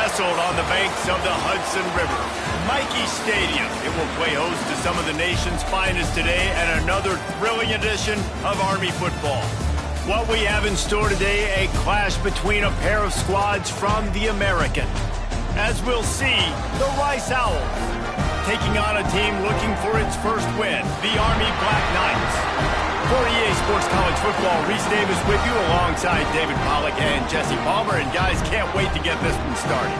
nestled on the banks of the Hudson River. Michie Stadium. It will play host to some of the nation's finest today and another thrilling edition of Army football. What we have in store today, a clash between a pair of squads from the American. As we'll see, the Rice Owls taking on a team looking for its first win, the Army Black Knights. For EA Sports College Football, Reese Davis with you alongside David Pollack and Jesse Palmer. And guys, can't wait to get this one started.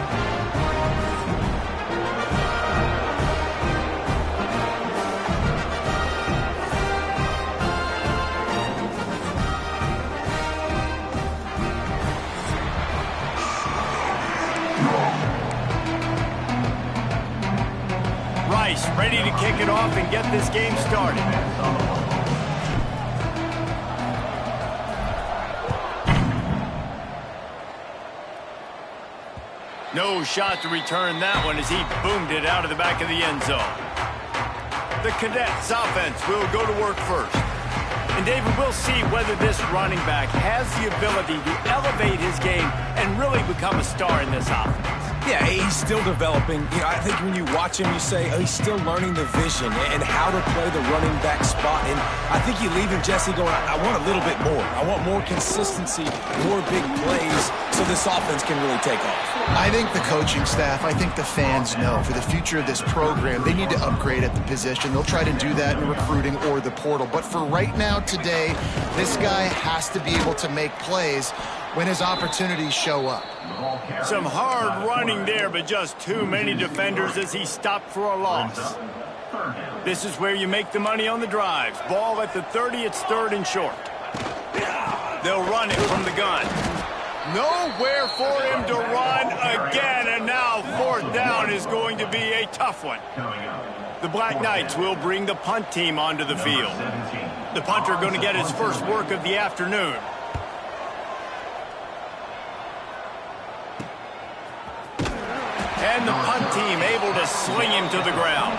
Rice ready to kick it off and get this game started. No shot to return that one as he boomed it out of the back of the end zone. The Cadets offense will go to work first. And David, we'll see whether this running back has the ability to elevate his game and really become a star in this offense. Yeah, he's still developing. You know, I think when you watch him, you say, oh, he's still learning the vision and how to play the running back spot. And I think you leave him, Jesse, going, I want a little bit more. I want more consistency, more big plays, so this offense can really take off. I think the coaching staff, I think the fans know for the future of this program, they need to upgrade at the position. They'll try to do that in recruiting or the portal. But for right now, today, this guy has to be able to make plays when his opportunities show up. Some hard running there, but just too many defenders as he stopped for a loss. This is where you make the money on the drives. Ball at the 30, it's third and short. They'll run it from the gun. Nowhere for him to run again, and now fourth down is going to be a tough one. The Black Knights will bring the punt team onto the field. The punter going to get his first work of the afternoon. And the punt team able to sling him to the ground.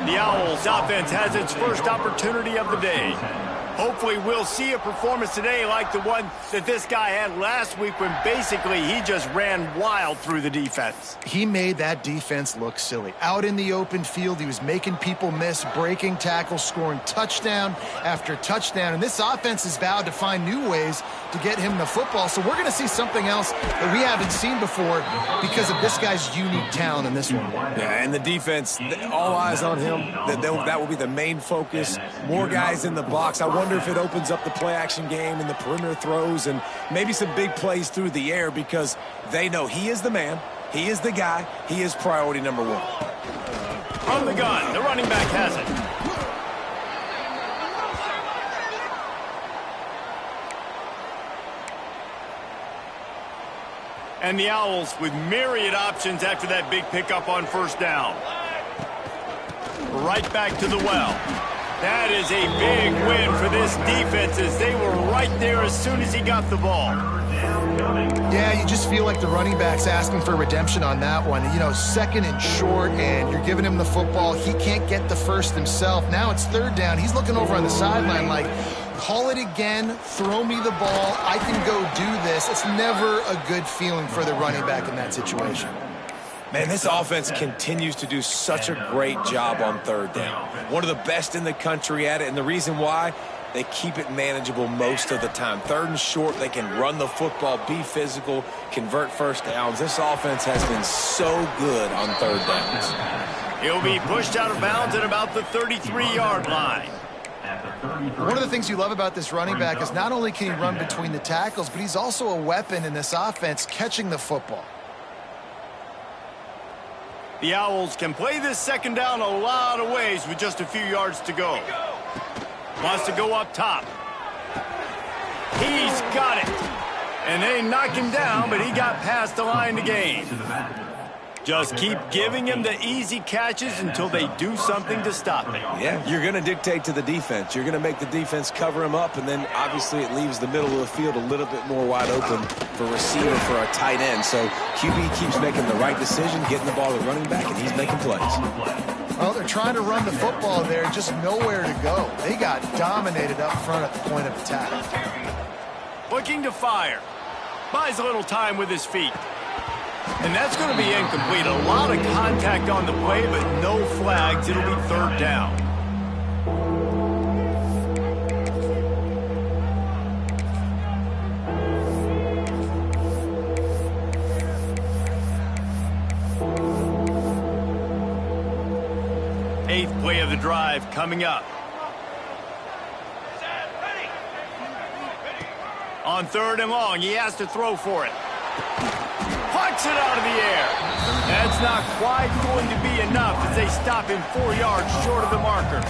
The Owls offense has its first opportunity of the day. Hopefully we'll see a performance today like the one that this guy had last week when basically he just ran wild through the defense. He made that defense look silly. Out in the open field, he was making people miss, breaking tackles, scoring touchdown after touchdown. And this offense has vowed to find new ways to get him the football. So we're going to see something else that we haven't seen before because of this guy's unique talent in this one. Yeah, and the defense, all eyes on him. That will be the main focus. More guys in the box. I wonder if it opens up the play-action game and the perimeter throws and maybe some big plays through the air because they know he is the man, he is the guy, he is priority number one. From the gun, the running back has it. And the Owls with myriad options after that big pickup on first down. Right back to the well. That is a big win for this defense as they were right there as soon as he got the ball. Yeah, you just feel like the running back's asking for redemption on that one. You know, second and short, and you're giving him the football. He can't get the first himself. Now it's third down. He's looking over on the sideline like, call it again, throw me the ball, I can go do this. It's never a good feeling for the running back in that situation. Man, this offense continues to do such a great job on third down. One of the best in the country at it, and the reason why, they keep it manageable most of the time. Third and short, they can run the football, be physical, convert first downs. This offense has been so good on third downs. He'll be pushed out of bounds at about the 33-yard line. One of the things you love about this running back is not only can he run between the tackles, but he's also a weapon in this offense catching the football. The Owls can play this second down a lot of ways with just a few yards to go. Wants to go up top. He's got it. And they knock him down, but he got past the line to gain. Just keep giving him the easy catches until they do something to stop him. Yeah, you're going to dictate to the defense. You're going to make the defense cover him up, and then obviously it leaves the middle of the field a little bit more wide open for receiver for a tight end. So QB keeps making the right decision, getting the ball to running back, and he's making plays. Well, they're trying to run the football there, just nowhere to go. They got dominated up front at the point of attack. Looking to fire. Buys a little time with his feet. And that's going to be incomplete. A lot of contact on the play, but no flags. It'll be third down. Eighth play of the drive coming up. On third and long, he has to throw for it. Pucks it out of the air. That's not quite going to be enough as they stop him 4 yards short of the marker.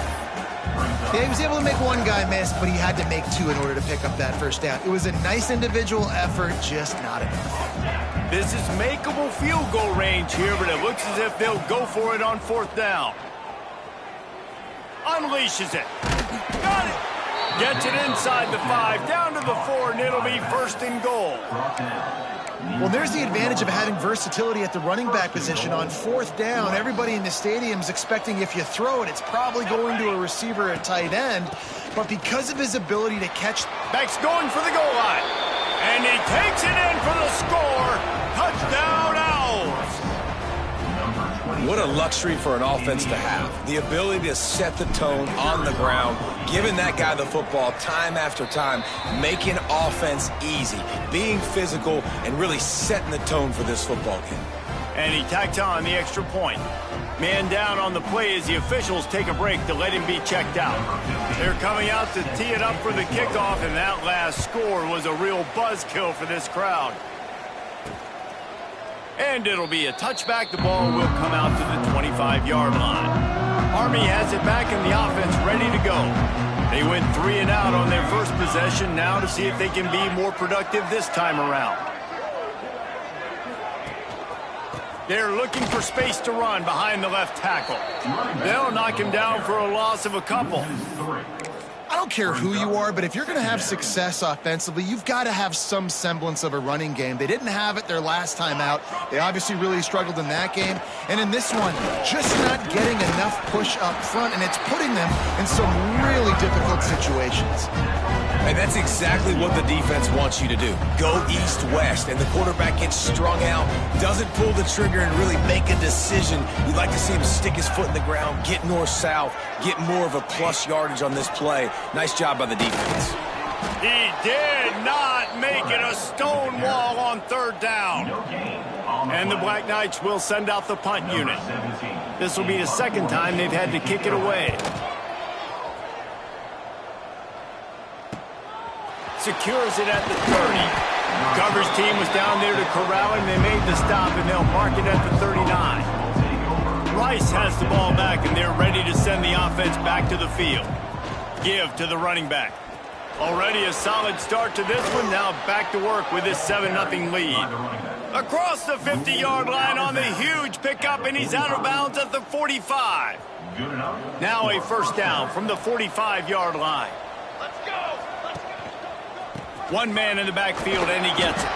Yeah, he was able to make one guy miss, but he had to make two in order to pick up that first down. It was a nice individual effort, just not enough. This is makeable field goal range here, but it looks as if they'll go for it on fourth down. Unleashes it. Got it. Gets it inside the 5, down to the 4, and it'll be first and goal. Well, there's the advantage of having versatility at the running back position. On fourth down, everybody in the stadium is expecting if you throw it, it's probably going to a receiver at tight end. But because of his ability to catch... Beck's going for the goal line. And he takes it in for the score. Touchdown, Owls. What a luxury for an offense to have. The ability to set the tone on the ground, giving that guy the football time after time, making offense easy, being physical, and really setting the tone for this football game. And he tacked on the extra point. Man down on the play as the officials take a break to let him be checked out. They're coming out to tee it up for the kickoff, and that last score was a real buzzkill for this crowd. And it'll be a touchback. The ball will come out to the 25-yard line. Army has it back and the offense ready to go. They went 3 and out on their first possession, now to see if they can be more productive this time around. They're looking for space to run behind the left tackle. They'll knock him down for a loss of a couple. I don't care who you are, but if you're going to have success offensively, you've got to have some semblance of a running game. They didn't have it their last time out. They obviously really struggled in that game. And in this one, just not getting enough push up front, and it's putting them in some really difficult situations. And that's exactly what the defense wants you to do. Go east-west, and the quarterback gets strung out, doesn't pull the trigger and really make a decision. You'd like to see him stick his foot in the ground, get north-south, get more of a plus yardage on this play. Nice job by the defense. He did not make it a stone wall on third down. And the Black Knights will send out the punt unit. This will be the second time they've had to kick it away. Secures it at the 30. Coverage team was down there to corral him. They made the stop, and they'll mark it at the 39. Rice has the ball back, and they're ready to send the offense back to the field. Give to the running back. Already a solid start to this one. Now back to work with this 7-0 lead. Across the 50-yard line on the huge pickup, and he's out of bounds at the 45. Now a first down from the 45-yard line. One man in the backfield, and he gets it.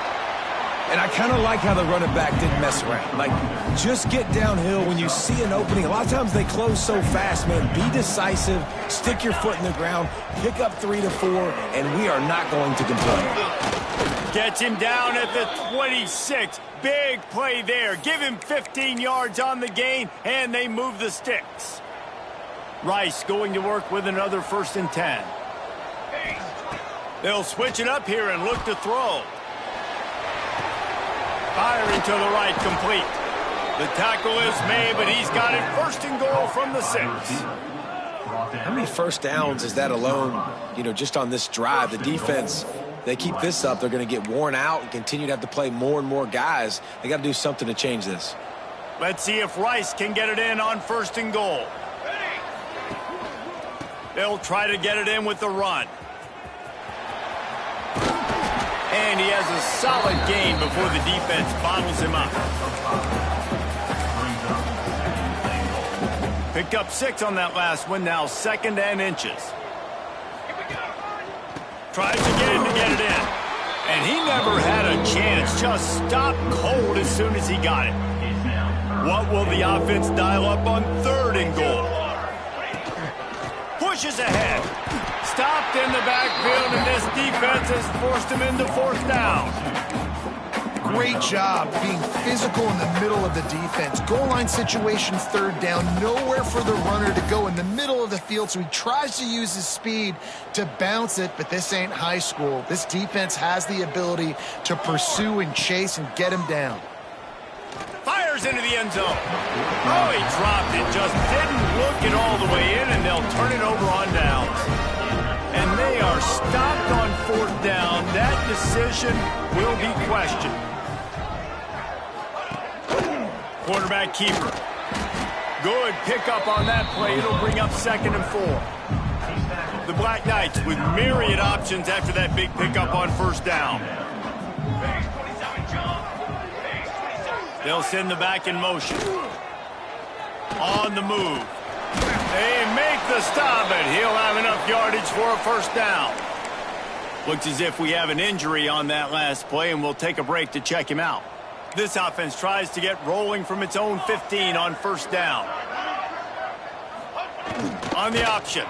And I kind of like how the running back didn't mess around. Like, just get downhill when you see an opening. A lot of times they close so fast, man. Be decisive, stick your foot in the ground, pick up 3 to 4, and we are not going to complain. Gets him down at the 26. Big play there. Give him 15 yards on the gain, and they move the sticks. Rice going to work with another 1st and 10. They'll switch it up here and look to throw. Firing to the right, complete. The tackle is made, but he's got it 1st and goal from the 6. How many first downs is that alone, just on this drive? The defense, they keep this up, they're going to get worn out and continue to have to play more and more guys. They got to do something to change this. Let's see if Rice can get it in on 1st and goal. They'll try to get it in with the run. And he has a solid gain before the defense bottles him up. Picked up 6 on that last one, now 2nd and inches. Tries again to get it in. And he never had a chance, just stopped cold as soon as he got it. What will the offense dial up on 3rd and goal? Pushes ahead. Stopped in the backfield, and this defense has forced him into 4th down. Great job being physical in the middle of the defense. Goal line situation, third down, nowhere for the runner to go in the middle of the field, so he tries to use his speed to bounce it, but this ain't high school. This defense has the ability to pursue and chase and get him down. Fires into the end zone. Oh, he dropped it. Just didn't look it all the way in, and they'll turn it over on downs. And they are stopped on fourth down. That decision will be questioned. Quarterback keeper. Good pickup on that play. It'll bring up 2nd and 4. The Black Knights with myriad options after that big pickup on first down. They'll send the back in motion. On the move. They make the stop, and he'll have enough yardage for a first down. Looks as if we have an injury on that last play, and we'll take a break to check him out. This offense tries to get rolling from its own 15 on first down. On the option.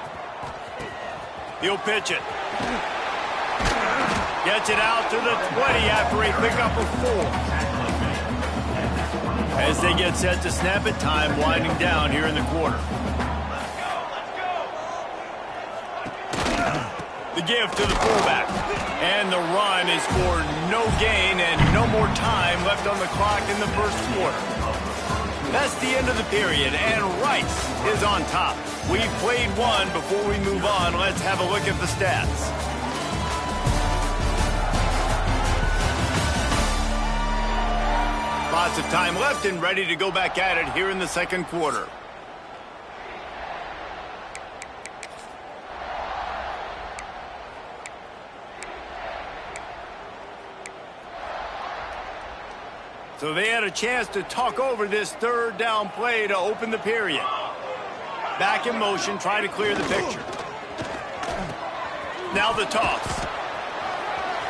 He'll pitch it. Gets it out to the 20 after a pickup of 4. As they get set to snap it, time winding down here in the quarter. The give to the fullback. And the run is for no gain and no more time left on the clock in the first quarter. That's the end of the period, and Rice is on top. We've played one. Before we move on, let's have a look at the stats. Lots of time left and ready to go back at it here in the second quarter. So they had a chance to talk over this third down play to open the period. Back in motion, try to clear the picture. Now the toss.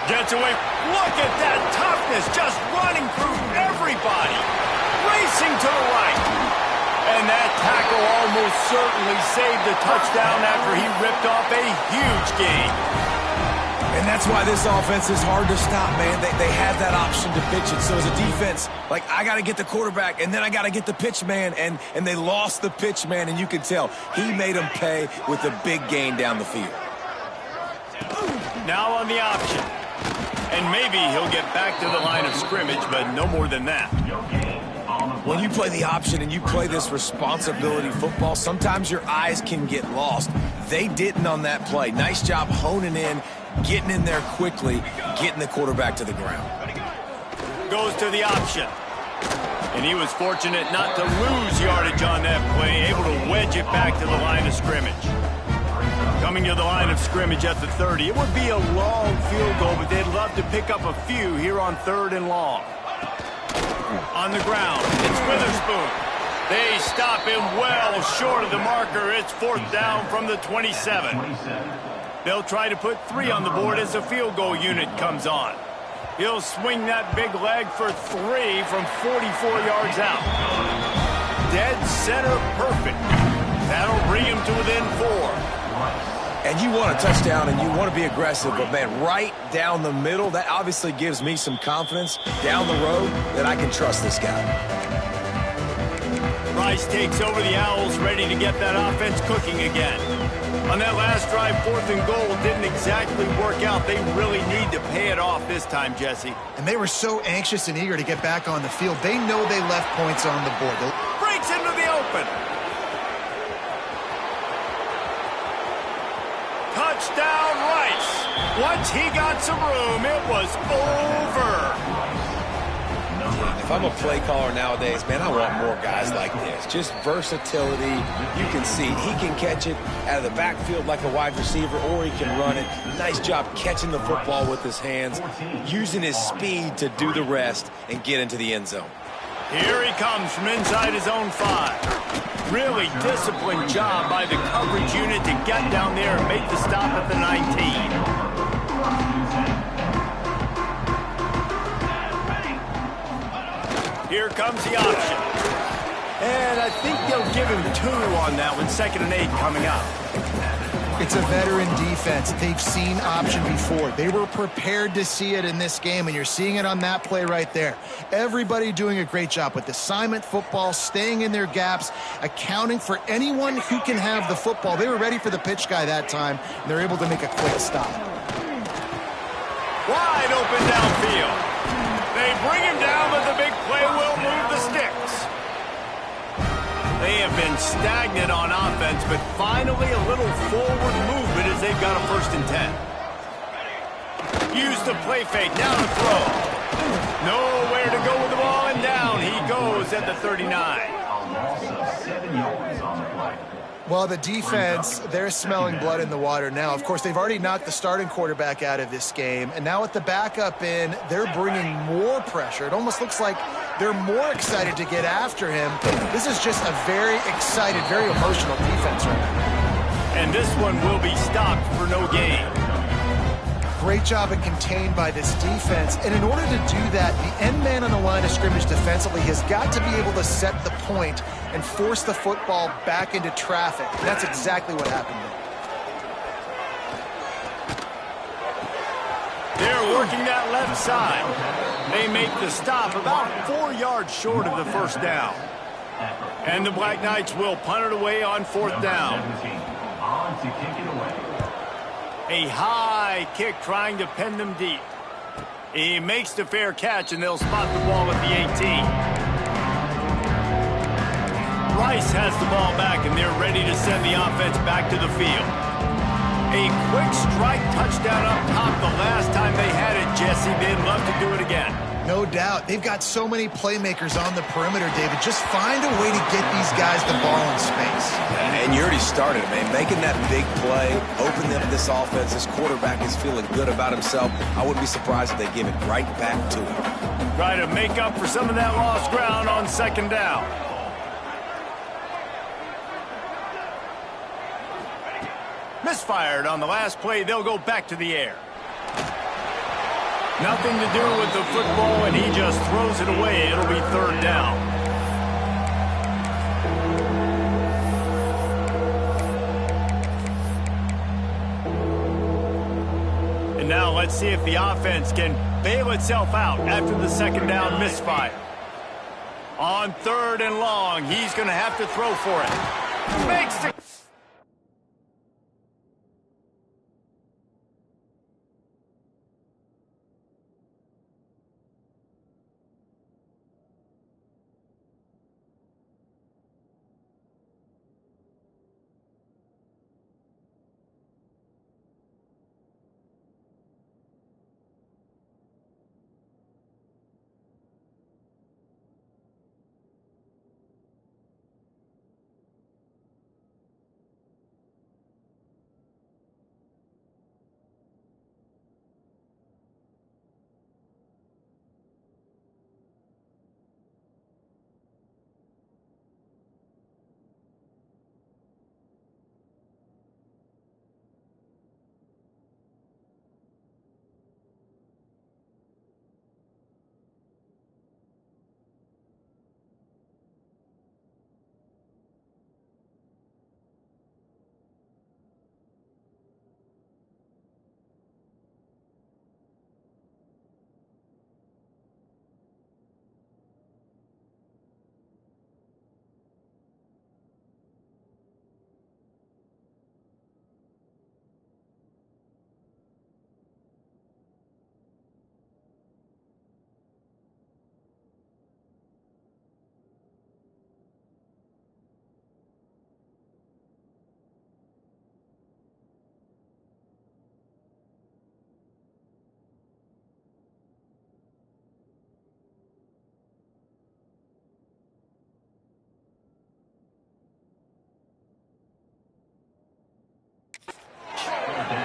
Gets away. Look at that toughness, just running through everybody. Racing to the right. And that tackle almost certainly saved a touchdown after he ripped off a huge gain. And that's why this offense is hard to stop, man. They have that option to pitch it. So as a defense, like, I got to get the quarterback, and then I got to get the pitch man, and they lost the pitch man, and you can tell he made them pay with a big gain down the field. Now on the option. And maybe he'll get back to the line of scrimmage, but no more than that. When you play the option and you play this responsibility football, sometimes your eyes can get lost. They didn't on that play. Nice job honing in, getting in there quickly, getting the quarterback to the ground. Goes to the option. And he was fortunate not to lose yardage on that play, able to wedge it back to the line of scrimmage. Coming to the line of scrimmage at the 30. It would be a long field goal, but they'd love to pick up a few here on 3rd and long. On the ground, it's Witherspoon. They stop him well short of the marker. It's 4th down from the 27. They'll try to put 3 on the board as the field goal unit comes on. He'll swing that big leg for 3 from 44 yards out. Dead center perfect. That'll bring him to within 4. And you want a touchdown and you want to be aggressive, but, man, right down the middle, that obviously gives me some confidence down the road that I can trust this guy. Rice takes over the Owls, ready to get that offense cooking again. On that last drive, 4th and goal didn't exactly work out. They really need to pay it off this time, Jesse. And they were so anxious and eager to get back on the field. They know they left points on the board. Breaks into the open. Touchdown, Rice. Once he got some room, it was over. If I'm a play caller nowadays, man, I want more guys like this. Just versatility. You can see he can catch it out of the backfield like a wide receiver, or he can run it. Nice job catching the football with his hands, using his speed to do the rest and get into the end zone. Here he comes from inside his own 5. Really disciplined job by the coverage unit to get down there and make the stop at the 19. Here comes the option. And I think they'll give him 2 on that one. 2nd and 8 coming up. It's a veteran defense. They've seen option before. They were prepared to see it in this game, and you're seeing it on that play right there. Everybody doing a great job with assignment football, staying in their gaps, accounting for anyone who can have the football. They were ready for the pitch guy that time, and they're able to make a quick stop. Wide open downfield. They bring him down, but the big play will move the sticks. They have been stagnant on offense, but finally a little forward movement as they've got a 1st and 10. Use the play fake, now to throw. Nowhere to go with the ball, and down he goes at the 39. Well, the defense, they're smelling blood in the water now. Of course, they've already knocked the starting quarterback out of this game, and now with the backup in, they're bringing more pressure. It almost looks like they're more excited to get after him. This is just a very excited, very emotional defense right now. And this one will be stopped for no gain. Great job at contained by this defense. And in order to do that, the end man on the line of scrimmage defensively has got to be able to set the point and force the football back into traffic. And that's exactly what happened there. They're working that left side. They make the stop about 4 yards short of the 1st down. And the Black Knights will punt it away on 4th down. A high kick trying to pin them deep. He makes the fair catch, and they'll spot the ball at the 18. Rice has the ball back, and they're ready to send the offense back to the field. A quick strike touchdown up top the last time they had it, Jesse. They'd love to do it again. No doubt. They've got so many playmakers on the perimeter, David. Just find a way to get these guys the ball in space. And you already started, man. Making that big play, opening up this offense. This quarterback is feeling good about himself. I wouldn't be surprised if they give it right back to him. Try to make up for some of that lost ground on 2nd down. Misfired on the last play. They'll go back to the air. Nothing to do with the football, and he just throws it away. It'll be 3rd down. And now let's see if the offense can bail itself out after the 2nd down misfire. On 3rd and long, he's going to have to throw for it. Makes the...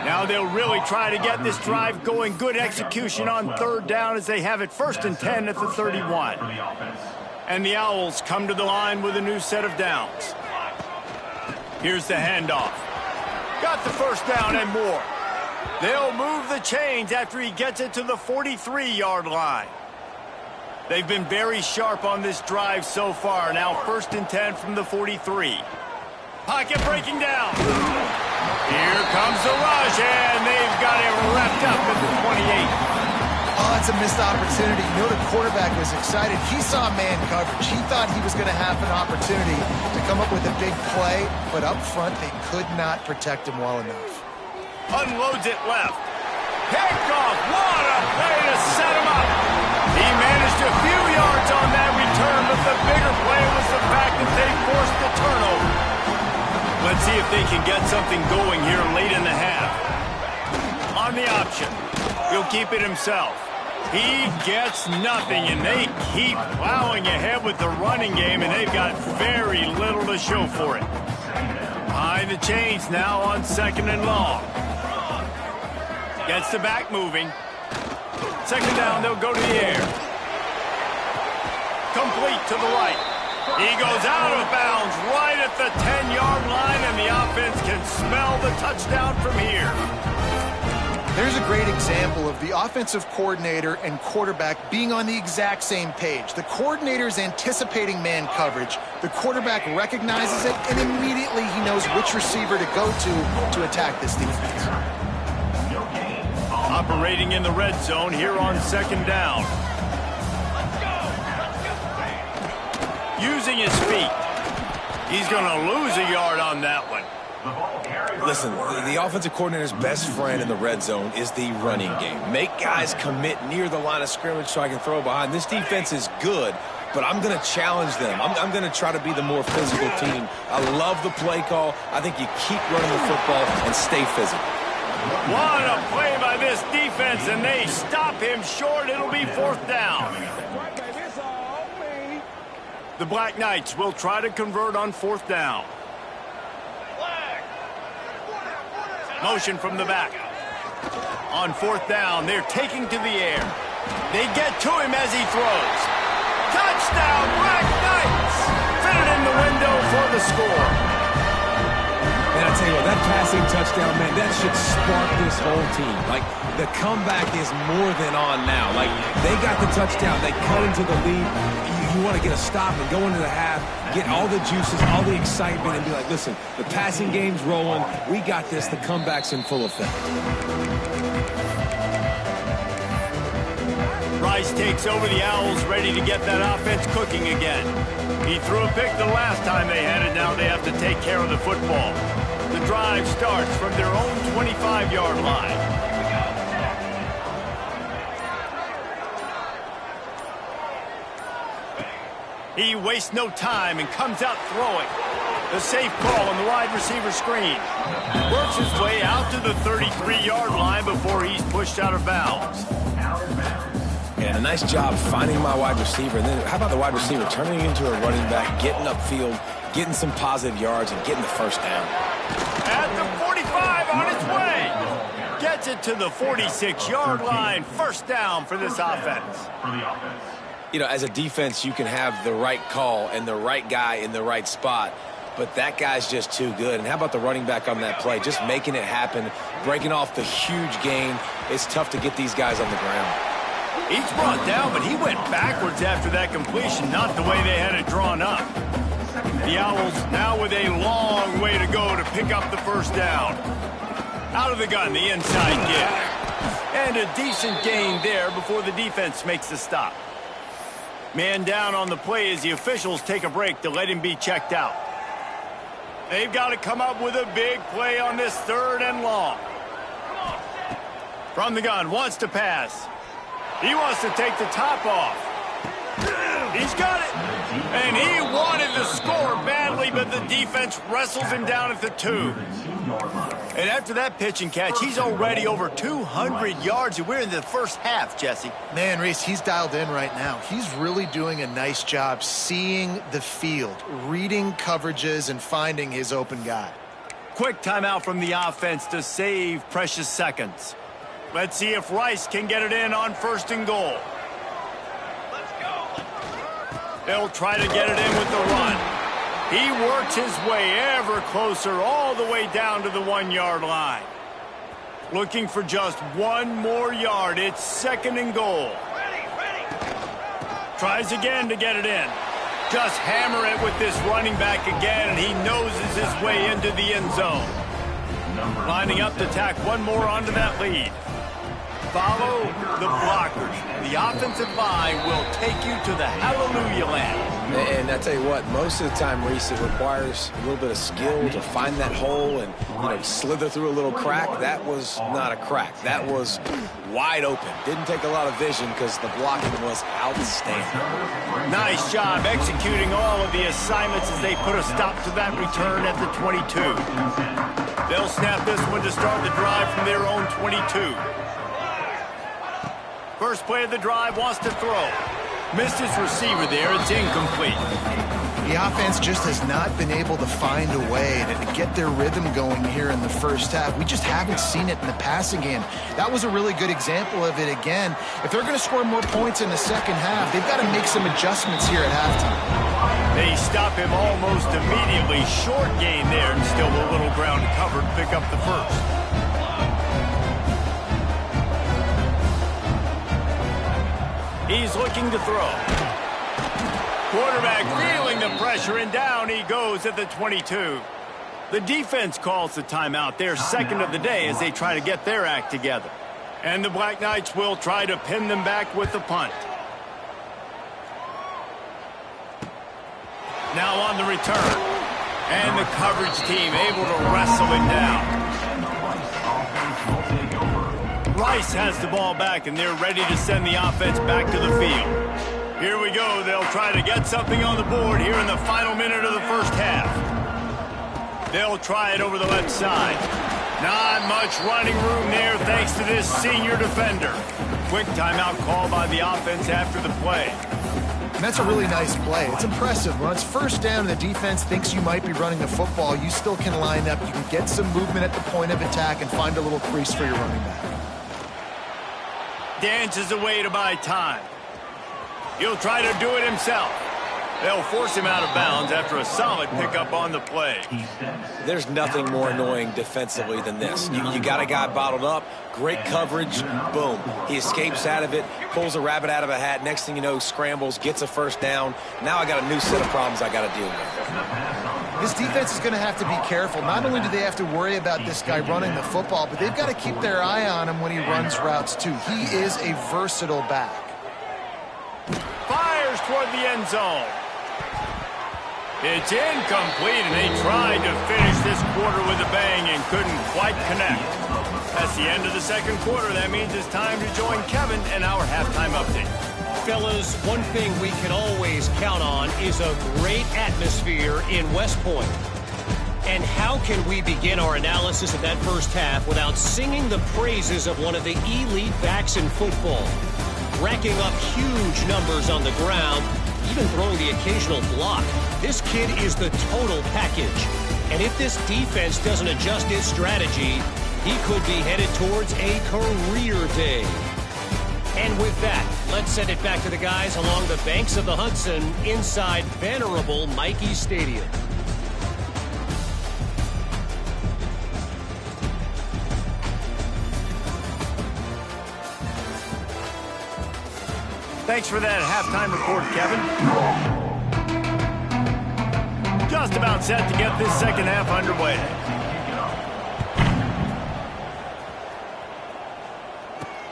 Now they'll really try to get this drive going. Good execution on 3rd down as they have it 1st and 10 at the 31. And the Owls come to the line with a new set of downs. Here's the handoff. Got the 1st down and more. They'll move the chains after he gets it to the 43-yard line. They've been very sharp on this drive so far. Now 1st and 10 from the 43. Pocket breaking down. Here comes the rush, and they've got it wrapped up at the 28. Oh, that's a missed opportunity. You know the quarterback was excited. He saw man coverage. He thought he was going to have an opportunity to come up with a big play, but up front they could not protect him well enough. Unloads it left. Hancock, what a play to set him up. He managed a few yards on that return, but the bigger play was the fact that they forced the turnover. Let's see if they can get something going here late in the half. On the option, he'll keep it himself. He gets nothing, and they keep plowing ahead with the running game, and they've got very little to show for it. Behind the chains now on 2nd and long. Gets the back moving. 2nd down, they'll go to the air. Complete to the right. He goes out of bounds right at the 10-yard line, and the offense can smell the touchdown from here. There's a great example of the offensive coordinator and quarterback being on the exact same page. The coordinator is anticipating man coverage. The quarterback recognizes it, and immediately he knows which receiver to go to attack this defense. Operating in the red zone here on 2nd down. Using his feet. He's going to lose a yard on that one. Listen, the offensive coordinator's best friend in the red zone is the running game. Make guys commit near the line of scrimmage so I can throw behind. This defense is good, but I'm going to challenge them. I'm going to try to be the more physical team. I love the play call. I think you keep running the football and stay physical. What a play by this defense, and they stop him short. It'll be 4th down. The Black Knights will try to convert on 4th down. Motion from the back. On 4th down, they're taking to the air. They get to him as he throws. Touchdown, Black Knights! Fitted in the window for the score. Man, I tell you what, that passing touchdown, man, that should spark this whole team. Like, the comeback is more than on now. Like, they got the touchdown. They cut into the lead. You want to get a stop and go into the half, get all the juices, all the excitement, and be like, listen, the passing game's rolling. We got this. The comeback's in full effect. Rice takes over the Owls, ready to get that offense cooking again. He threw a pick the last time they had it. Now they have to take care of the football. The drive starts from their own 25-yard line. He wastes no time and comes out throwing. The safe call on the wide receiver screen. Works his way out to the 33-yard line before he's pushed out of bounds. Yeah, a nice job finding my wide receiver. And then how about the wide receiver turning into a running back, getting upfield, getting some positive yards, and getting the 1st down. At the 45 on its way. Gets it to the 46-yard line. 1st down for this offense. You know, as a defense, you can have the right call and the right guy in the right spot, but that guy's just too good. And how about the running back on that play? Just making it happen, breaking off the huge gain. It's tough to get these guys on the ground. He's brought down, but he went backwards after that completion, not the way they had it drawn up. The Owls now with a long way to go to pick up the 1st down. Out of the gun, the inside give. And a decent gain there before the defense makes the stop. Man down on the play as the officials take a break to let him be checked out. They've got to come up with a big play on this 3rd and long. From the gun, wants to pass. He wants to take the top off. He's got it. And he wanted to score badly, but the defense wrestles him down at the 2. And after that pitch and catch, he's already over 200 yards, and we're in the 1st half, Jesse. Man, Reese, he's dialed in right now. He's really doing a nice job seeing the field, reading coverages, and finding his open guy. Quick timeout from the offense to save precious seconds. Let's see if Rice can get it in on 1st and goal. They'll try to get it in with the run. He works his way ever closer all the way down to the 1-yard line. Looking for just 1 more yard. It's 2nd and goal. Tries again to get it in. Just hammer it with this running back again, and he noses his way into the end zone. Lining up to tack one more onto that lead. Follow the blockers. The offensive line will take you to the hallelujah land. And I tell you what, most of the time, Reese, it requires a little bit of skill to find that hole and, slither through a little crack. That was not a crack. That was wide open. Didn't take a lot of vision because the blocking was outstanding. Nice job executing all of the assignments as they put a stop to that return at the 22. They'll snap this one to start the drive from their own 22. First play of the drive, wants to throw. Missed his receiver there. It's incomplete. The offense just has not been able to find a way to get their rhythm going here in the first half. We just haven't seen it in the passing game. That was a really good example of it again. If they're going to score more points in the second half, they've got to make some adjustments here at halftime. They stop him almost immediately. Short gain there and still a little ground covered. Pick up the first. He's looking to throw. Quarterback feeling the pressure, and down he goes at the 22. The defense calls the timeout, their second of the day, as they try to get their act together. And the Black Knights will try to pin them back with the punt. Now on the return. And the coverage team able to wrestle it down. Rice has the ball back, and they're ready to send the offense back to the field. Here we go. They'll try to get something on the board here in the final minute of the first half. They'll try it over the left side. Not much running room there thanks to this senior defender. Quick timeout call by the offense after the play. And that's a really nice play. It's impressive. When it's first down and the defense thinks you might be running the football, you still can line up. You can get some movement at the point of attack and find a little crease for your running back. Dances away to buy time. He'll try to do it himself. They'll force him out of bounds after a solid pickup on the play. There's nothing more annoying defensively than this. You got a guy bottled up, great coverage, boom. He escapes out of it, pulls a rabbit out of a hat. Next thing you know, scrambles, gets a first down. Now I got a new set of problems I got to deal with. This defense is going to have to be careful. Not only do they have to worry about this guy running the football, but they've got to keep their eye on him when he runs routes too. He is a versatile back. Fires toward the end zone. It's incomplete, and they tried to finish this quarter with a bang and couldn't quite connect. That's the end of the second quarter. That means it's time to join Kevin and our halftime update. Fellas, one thing we can always count on is a great atmosphere in West Point. And how can we begin our analysis of that first half without singing the praises of one of the elite backs in football? Racking up huge numbers on the ground, even throwing the occasional block. This kid is the total package. And if this defense doesn't adjust its strategy, he could be headed towards a career day. And with that, let's send it back to the guys along the banks of the Hudson inside venerable Michie Stadium. Thanks for that halftime report, Kevin. Just about set to get this second half underway.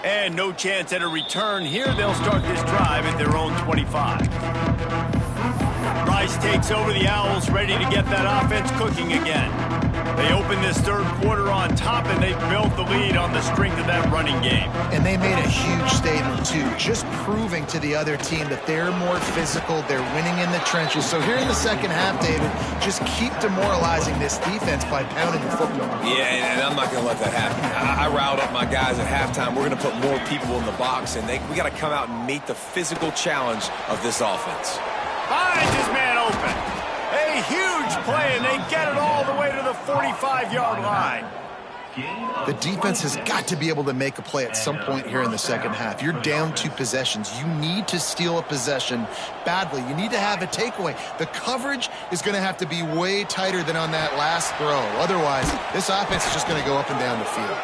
And no chance at a return here. They'll start this drive at their own 25. Rice takes over the Owls, ready to get that offense cooking again. They open this third quarter on top, and they built the lead on the strength of that running game. And they made a huge statement, too, just proving to the other team that they're more physical, they're winning in the trenches. So here in the second half, David, just keep demoralizing this defense by pounding the football. Yeah, and I'm not going to let that happen. I riled up my guys at halftime. We're going to put more people in the box, and we got to come out and meet the physical challenge of this offense. Finds his man open. A huge play, and they get it all the way to the 45-yard line. The defense has got to be able to make a play at some point here in the second half. You're down 2 possessions. You need to steal a possession badly. You need to have a takeaway. The coverage is going to have to be way tighter than on that last throw. Otherwise, this offense is just going to go up and down the field.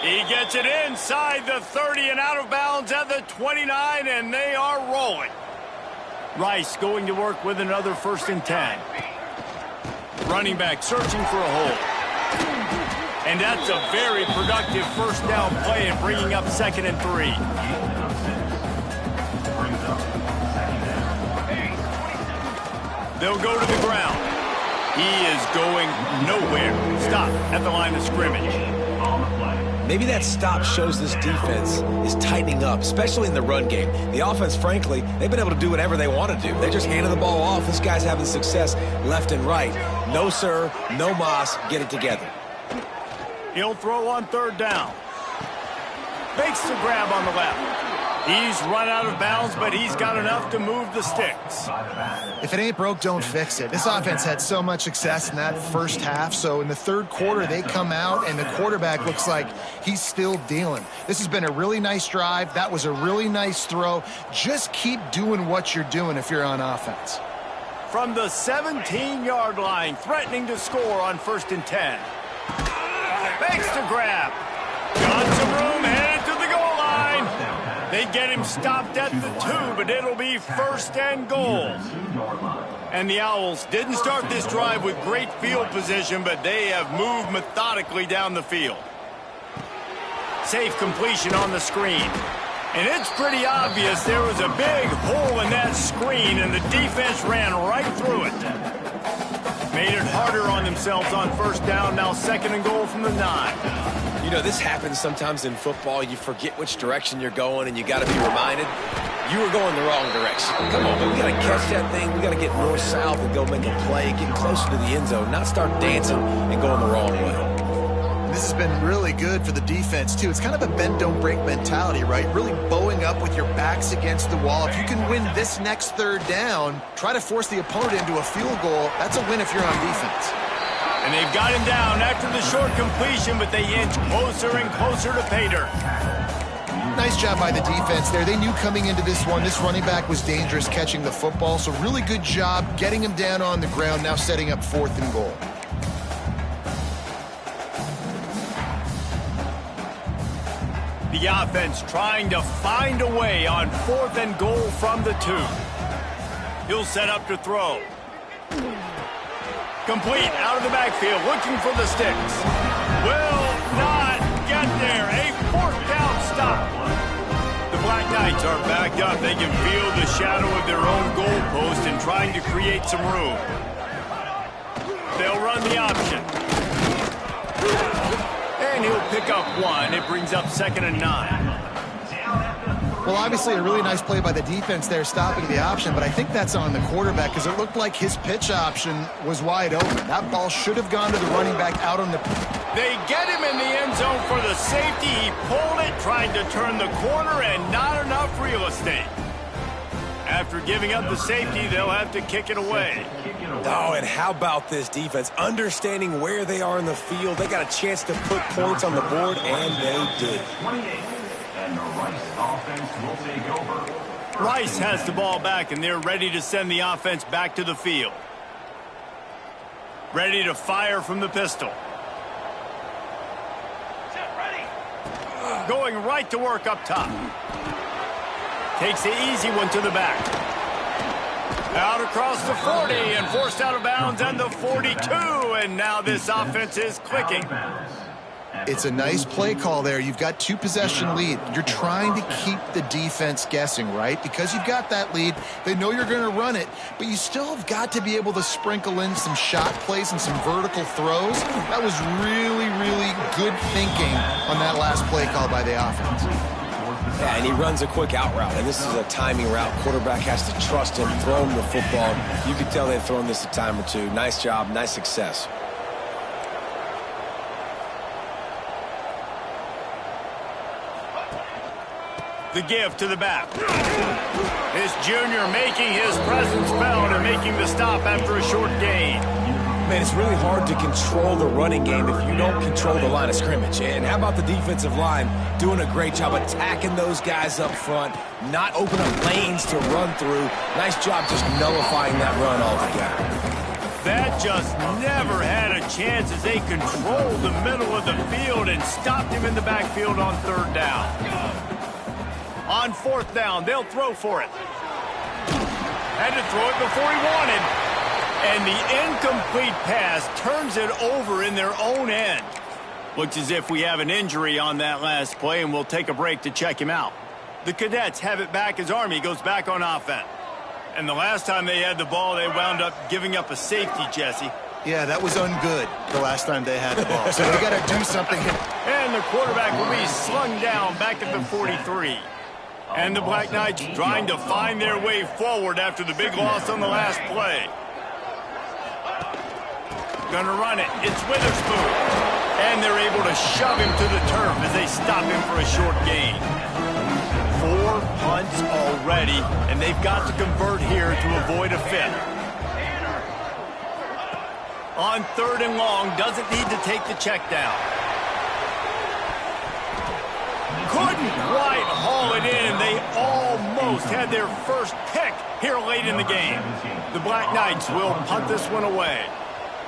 He gets it inside the 30 and out of bounds at the 29, and they are rolling. Rice going to work with another 1st and 10. Running back searching for a hole. And that's a very productive first down play and bringing up 2nd and 3. They'll go to the ground. He is going nowhere. Stop at the line of scrimmage. Maybe that stop shows this defense is tightening up, especially in the run game. The offense, frankly, they've been able to do whatever they want to do. They just handed the ball off. This guy's having success left and right. No, sir. No mas. Get it together. He'll throw on 3rd down. Makes the grab on the left. He's run out of bounds, but he's got enough to move the sticks. If it ain't broke, don't fix it. This offense had so much success in that first half, so in the 3rd quarter, they come out, and the quarterback looks like he's still dealing. This has been a really nice drive. That was a really nice throw. Just keep doing what you're doing if you're on offense. From the 17-yard line, threatening to score on 1st and 10. Makes the grab. Got some room, headed to the goal line. They get him stopped at the 2, but it'll be 1st and goal. And the Owls didn't start this drive with great field position, but they have moved methodically down the field. Safe completion on the screen. And it's pretty obvious there was a big hole in that screen, and the defense ran right through it. Made it harder on themselves on 1st down, now 2nd and goal from the 9. You know, this happens sometimes in football. You forget which direction you're going, and you got to be reminded you were going the wrong direction. Come on, man, we got to catch that thing. We got to get north-south and go make a play, get closer to the end zone, not start dancing and going the wrong way. This has been really good for the defense, too. It's kind of a bend-don't-break mentality, right? Really bowing up with your backs against the wall. If you can win this next 3rd down, try to force the opponent into a field goal. That's a win if you're on defense. And they've got him down after the short completion, but they inch closer and closer to pay dirt. Nice job by the defense there. They knew coming into this one, this running back was dangerous catching the football, so really good job getting him down on the ground, now setting up 4th and goal. The offense trying to find a way on 4th and goal from the 2. He'll set up to throw. Complete out of the backfield, looking for the sticks. Will not get there. A 4th down stop. The Black Knights are backed up. They can feel the shadow of their own goalpost and trying to create some room. They'll run the option. And he'll pick up 1. It brings up 2nd and 9. Well, obviously a really nice play by the defense there, stopping the option, but I think that's on the quarterback because it looked like his pitch option was wide open. That ball should have gone to the running back out on the... They get him in the end zone for the safety. He pulled it, trying to turn the corner, and not enough real estate. After giving up the safety, they'll have to kick it away. Oh, and how about this defense? Understanding where they are in the field. They got a chance to put points on the board, and they did. And the Rice offense will take over. Rice has the ball back, and they're ready to send the offense back to the field. Ready to fire from the pistol. Going right to work up top. Takes the easy one to the back. Out across the 40 and forced out of bounds and the 42. And now this offense is clicking. It's a nice play call there. You've got 2-possession lead. You're trying to keep the defense guessing, right? Because you've got that lead. They know you're going to run it, but you still have got to be able to sprinkle in some shot plays and some vertical throws. That was really, really good thinking on that last play call by the offense. Yeah, and he runs a quick out route, and this is a timing route. Quarterback has to trust him, throw him the football. You can tell they've thrown this a time or two. Nice job, nice success. The give to the back. This junior making his presence felt and making the stop after a short gain. Man, it's really hard to control the running game if you don't control the line of scrimmage. And how about the defensive line doing a great job attacking those guys up front, not open up lanes to run through. Nice job just nullifying that run altogether. That just never had a chance as they controlled the middle of the field and stopped him in the backfield on 3rd down. On 4th down, they'll throw for it. Had to throw it before he wanted. And the incomplete pass turns it over in their own end. Looks as if we have an injury on that last play, and we'll take a break to check him out. The Cadets have it back as Army goes back on offense. And the last time they had the ball, they wound up giving up a safety, Jesse. Yeah, that was ungood the last time they had the ball. So they got to do something. And the quarterback will be slung down back at the 43. And the Black Knights trying to find their way forward after the big loss on the last play. Gonna run it. It's Witherspoon. And they're able to shove him to the turf as they stop him for a short gain. 4 punts already, and they've got to convert here to avoid a fifth. On 3rd and long, doesn't need to take the check down. Couldn't quite haul it in. They almost had their first pick here late in the game. The Black Knights will punt this one away.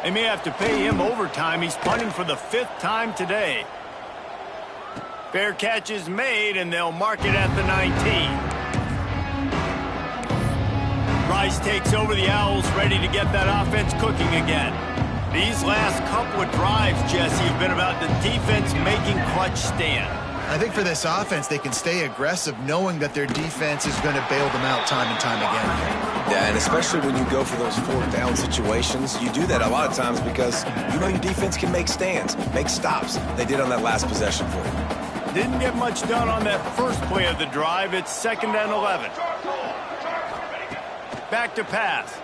They may have to pay him overtime. He's punting for the 5th time today. Fair catch is made, and they'll mark it at the 19. Rice takes over the Owls, ready to get that offense cooking again. These last couple of drives, Jesse, have been about the defense making clutch stand. I think for this offense, they can stay aggressive knowing that their defense is going to bail them out time and time again. Yeah, and especially when you go for those 4th down situations, you do that a lot of times because you know your defense can make stands, make stops. They did on that last possession for you. Didn't get much done on that first play of the drive. It's 2nd and 11. Back to pass.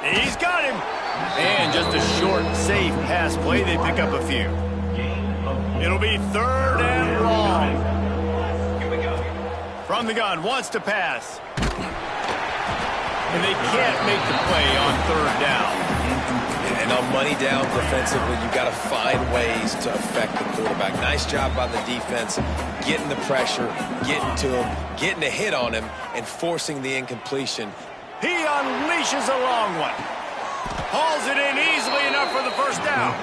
He's got him. And just a short, safe pass play. They pick up a few. It'll be 3rd and long. From the gun, wants to pass. And they can't make the play on 3rd down. And on money down defensively, you've got to find ways to affect the quarterback. Nice job by the defense, getting the pressure, getting to him, getting a hit on him, and forcing the incompletion. He unleashes a long one. Hauls it in easily enough for the first down.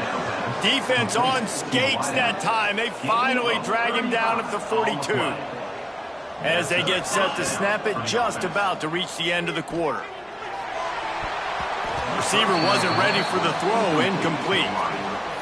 Defense on skates that time. They finally drag him down at the 42. As they get set to snap it, just about to reach the end of the quarter. Receiver wasn't ready for the throw, incomplete.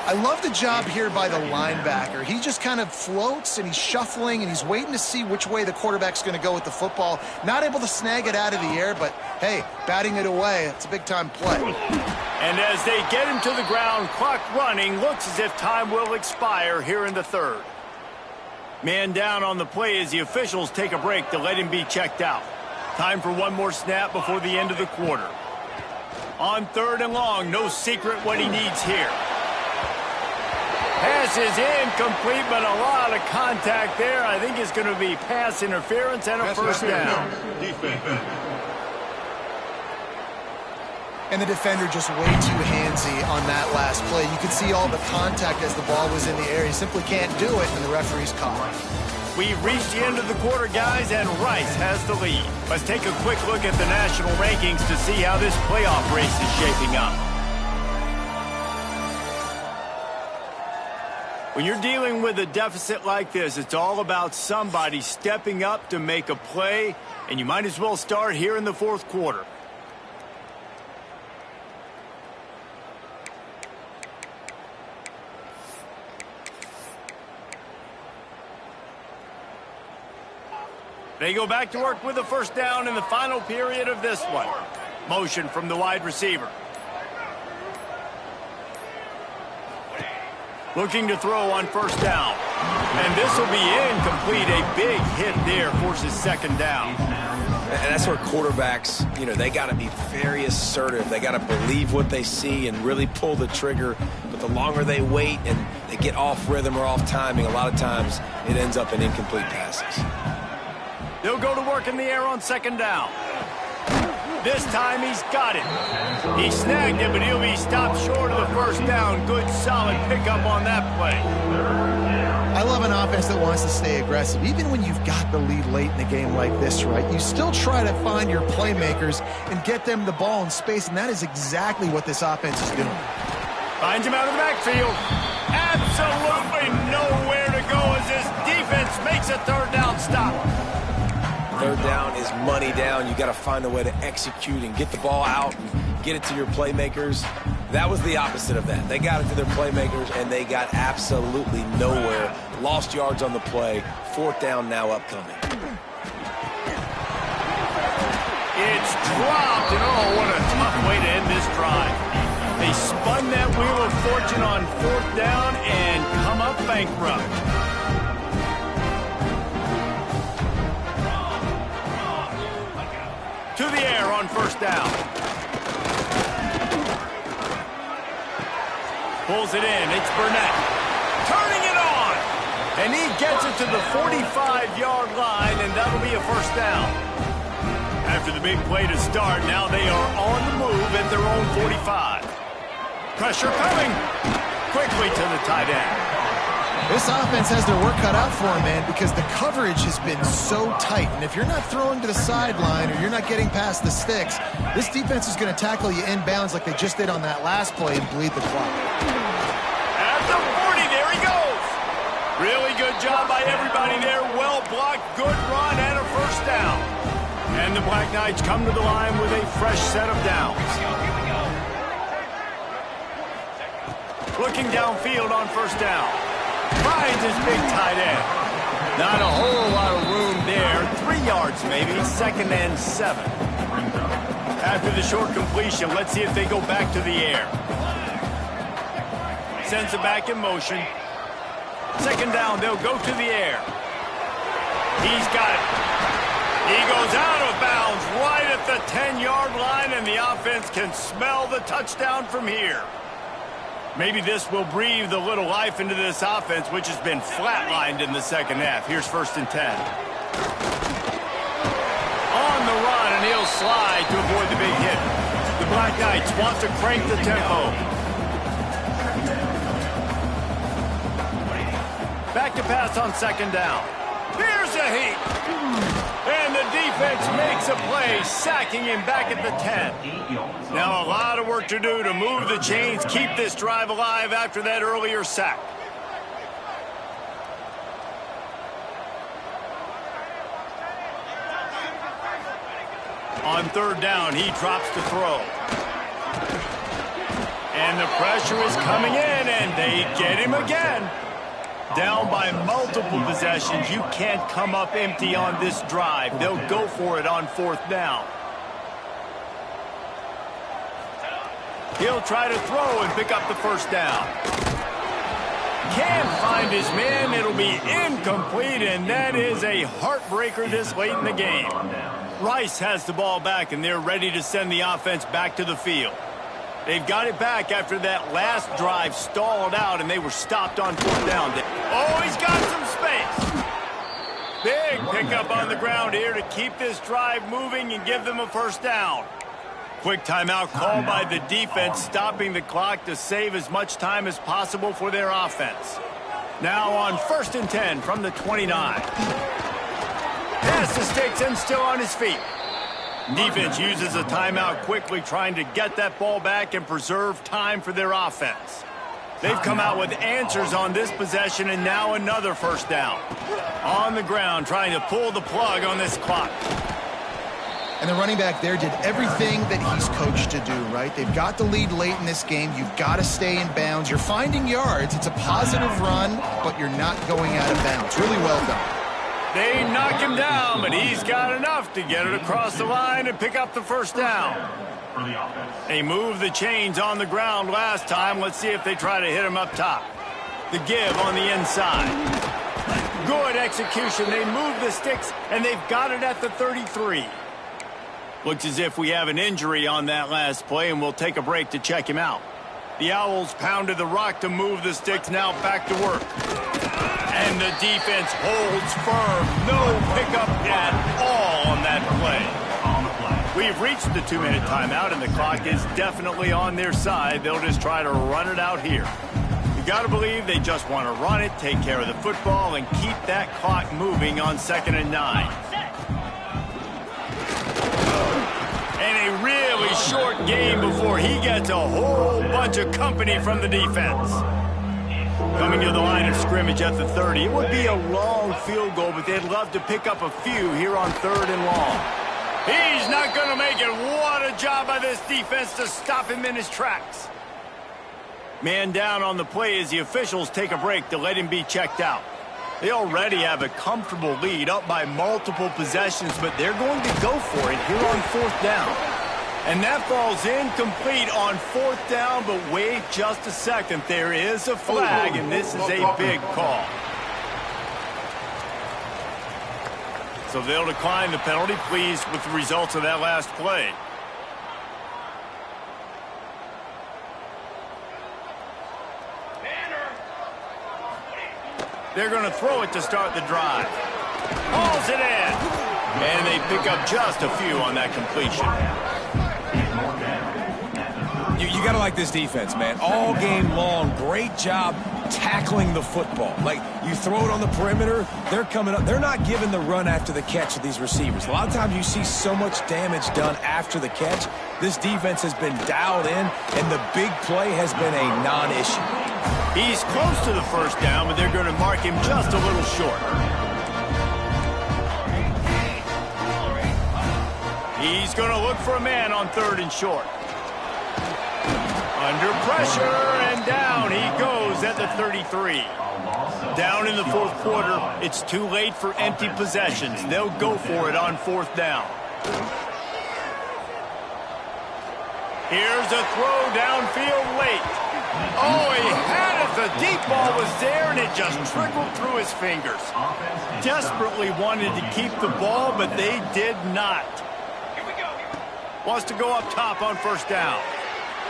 I love the job here by the linebacker. He just kind of floats, and he's shuffling, and he's waiting to see which way the quarterback's going to go with the football. Not able to snag it out of the air, but, hey, batting it away, it's a big-time play. And as they get him to the ground, clock running, looks as if time will expire here in the 3rd. Man down on the play as the officials take a break to let him be checked out. Time for one more snap before the end of the quarter. On 3rd and long, no secret what he needs here. Pass is incomplete, but a lot of contact there. I think it's going to be pass interference and a first down. And the defender just way too handsy on that last play. You could see all the contact as the ball was in the air. He simply can't do it, and the referee's caught. We've reached the end of the quarter, guys, and Rice has the lead. Let's take a quick look at the national rankings to see how this playoff race is shaping up. When you're dealing with a deficit like this, it's all about somebody stepping up to make a play, and you might as well start here in the 4th quarter. They go back to work with a first down in the final period of this one. Motion from the wide receiver. Looking to throw on first down. And this will be incomplete. A big hit there forces 2nd down. And that's where quarterbacks, you know, they got to be very assertive. They got to believe what they see and really pull the trigger. But the longer they wait and they get off rhythm or off timing, a lot of times it ends up in incomplete passes. They'll go to work in the air on 2nd down. This time he's got it. He snagged it, but he'll be stopped short of the first down. Good, solid pickup on that play. I love an offense that wants to stay aggressive. Even when you've got the lead late in a game like this, right, you still try to find your playmakers and get them the ball in space, and that is exactly what this offense is doing. Finds him out of the backfield. Absolutely nowhere to go as this defense makes a 3rd down stop. 3rd down is money down. You got to find a way to execute and get the ball out and get it to your playmakers. That was the opposite of that. They got it to their playmakers, and they got absolutely nowhere. Lost yards on the play. 4th down now upcoming. It's dropped, and oh, what a tough way to end this drive. They spun that wheel of fortune on 4th down and come up bankrupt. To the air on 1st down. Pulls it in. It's Burnett. Turning it on. And he gets it to the 45-yard line, and that'll be a 1st down. After the big play to start, now they are on the move at their own 45. Pressure coming. Quickly to the tight end. This offense has their work cut out for them, man, because the coverage has been so tight. And if you're not throwing to the sideline or you're not getting past the sticks, this defense is going to tackle you inbounds like they just did on that last play and bleed the clock. At the 40, there he goes. Really good job by everybody there. Well blocked, good run, and a 1st down. And the Black Knights come to the line with a fresh set of downs. Looking downfield on 1st down. Finds his big tight end. Not a whole lot of room there. 3 yards maybe. 2nd and 7. After the short completion, let's see if they go back to the air. Sends it back in motion. 2nd down, they'll go to the air. He's got it. He goes out of bounds right at the 10-yard line, and the offense can smell the touchdown from here. Maybe this will breathe a little life into this offense, which has been flatlined in the 2nd half. Here's 1st and 10. On the run, and he'll slide to avoid the big hit. The Black Knights want to crank the tempo. Back to pass on 2nd down. Here's a heat. And the defense makes a play, sacking him back at the 10. Now a lot of work to do to move the chains, keep this drive alive after that earlier sack. On 3rd down, he drops to throw. And the pressure is coming in, and they get him again. Down by multiple possessions, you can't come up empty on this drive. They'll go for it on 4th down. He'll try to throw and pick up the 1st down. Can't find his man. It'll be incomplete, and that is a heartbreaker this late in the game. Rice has the ball back, and they're ready to send the offense back to the field. They've got it back after that last drive stalled out, and they were stopped on 4th down. Oh, he's got some space. Big pickup on the ground here to keep this drive moving and give them a 1st down. Quick timeout called by the defense, stopping the clock to save as much time as possible for their offense. Now on 1st and 10 from the 29. Pass to sticks and still on his feet. Defense uses a timeout quickly, trying to get that ball back and preserve time for their offense. They've come out with answers on this possession, and now another 1st down. On the ground, trying to pull the plug on this clock. And the running back there did everything that he's coached to do, right? They've got the lead late in this game. You've got to stay in bounds. You're finding yards. It's a positive run, but you're not going out of bounds. Really well done. They knock him down, but he's got enough to get it across the line and pick up the 1st down. They moved the chains on the ground last time. Let's see if they try to hit him up top. The give on the inside. Good execution. They move the sticks, and they've got it at the 33. Looks as if we have an injury on that last play, and we'll take a break to check him out. The Owls pounded the rock to move the sticks, now back to work. And the defense holds firm. No pickup at all on that play. We've reached the 2-minute timeout, and the clock is definitely on their side. They'll just try to run it out here. You got to believe they just want to run it, take care of the football, and keep that clock moving on 2nd and 9. And a really short game before he gets a whole bunch of company from the defense. Coming to the line of scrimmage at the 30. It would be a long field goal, but they'd love to pick up a few here on 3rd and long. He's not going to make it. What a job by this defense to stop him in his tracks. Man down on the play as the officials take a break to let him be checked out. They already have a comfortable lead, up by multiple possessions, but they're going to go for it here on fourth down. And that ball's incomplete on fourth down, but wait just a second. There is a flag, and this is a big call. So they'll decline the penalty, pleased with the results of that last play. They're going to throw it to start the drive. Hauls it in. And they pick up just a few on that completion. You got to like this defense, man. All game long, great job tackling the football. Like, you throw it on the perimeter, they're coming up. They're not giving the run after the catch to these receivers. A lot of times you see so much damage done after the catch. This defense has been dialed in, and the big play has been a non-issue. He's close to the first down, but they're going to mark him just a little short. He's going to look for a man on third and short. Under pressure, and down he goes at the 33. Down in the fourth quarter, it's too late for empty possessions. They'll go for it on fourth down. Here's a throw downfield late. Oh, he had it. The deep ball was there, and it just trickled through his fingers. Desperately wanted to keep the ball, but they did not. Wants to go up top on first down.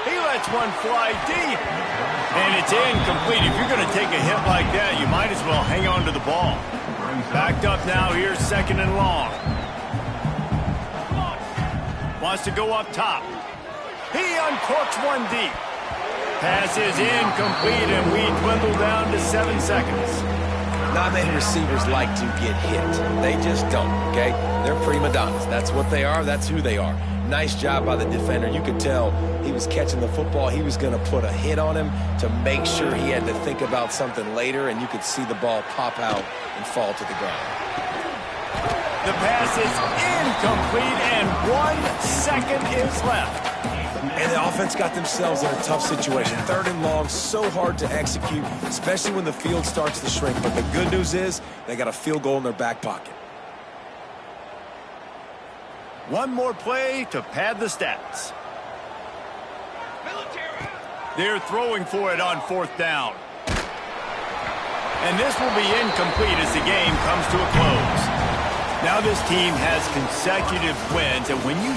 He lets one fly deep. And it's incomplete. If you're going to take a hit like that, you might as well hang on to the ball. Backed up now. Here's second and long. Wants to go up top. He uncorks one deep. Pass is incomplete, and we dwindle down to 7 seconds. Not many receivers like to get hit. They just don't, okay? They're prima donnas. That's what they are. That's who they are. Nice job by the defender. You could tell he was catching the football. He was going to put a hit on him to make sure he had to think about something later, and you could see the ball pop out and fall to the ground. The pass is incomplete, and 1 second is left. And the offense got themselves in a tough situation. Third and long, so hard to execute, especially when the field starts to shrink. But the good news is they got a field goal in their back pocket. One more play to pad the stats. They're throwing for it on fourth down. And this will be incomplete as the game comes to a close. Now this team has consecutive wins, and when you